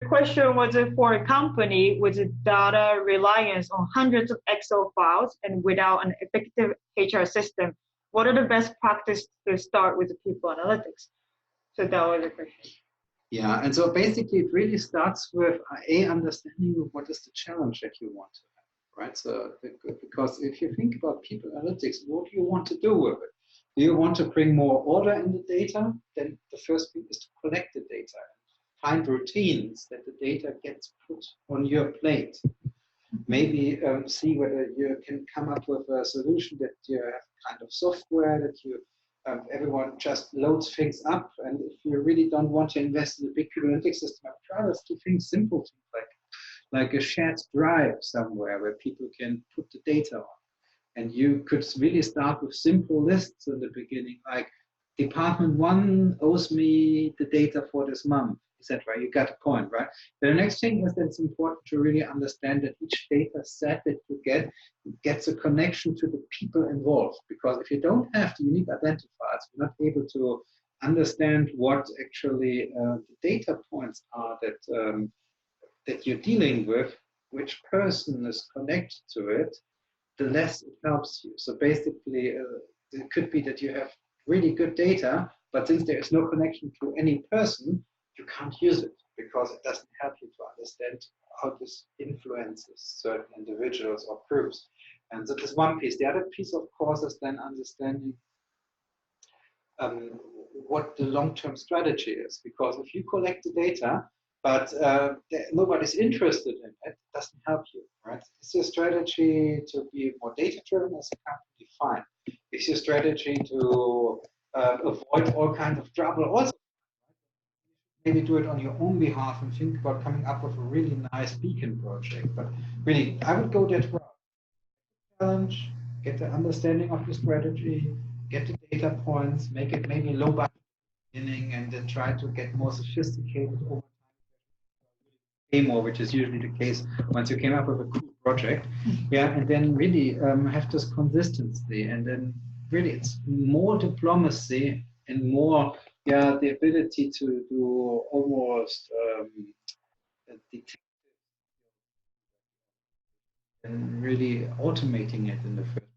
question was for a company with data reliance on hundreds of Excel files and without an effective HR system, what are the best practices to start with the people analytics? So that was the question. Yeah, and so basically it really starts with a understanding of what is the challenge that you want to have, right? So because if you think about people analytics, what do you want to do with it? Do you want to bring more order in the data? Then the first thing is to collect the data, find routines that the data gets put on your plate. Maybe see whether you can come up with a solution that you have kind of software that you everyone just loads things up, and if you really don't want to invest in a big Kubernetes system, I would rather do things simple, like a shared drive somewhere where people can put the data on. And you could really start with simple lists in the beginning, like Department 1 owes me the data for this month, etc. You got the point, right? The next thing is that it's important to really understand that each data set that you get gets a connection to the people involved. Because if you don't have the unique identifiers, you're not able to understand what actually the data points are that that you're dealing with, which person is connected to it, the less it helps you. So basically, it could be that you have really good data, but since there is no connection to any person, you can't use it because it doesn't help you to understand how this influences certain individuals or groups. And so this is one piece. The other piece, of course, is then understanding what the long-term strategy is. Because if you collect the data, but nobody's interested in it, it doesn't help you, right? Is your strategy to be more data-driven as a company? Fine. Is your strategy to avoid all kinds of trouble? Also, maybe do it on your own behalf and think about coming up with a really nice beacon project. But really, I would go that route. Challenge, get the understanding of your strategy, get the data points, make it maybe low budget beginning, and then try to get more sophisticated over time, more, which is usually the case once you came up with a cool project. Yeah, and then really have this consistency, and then really it's more diplomacy and more the ability to do almost detective and really automating it in the first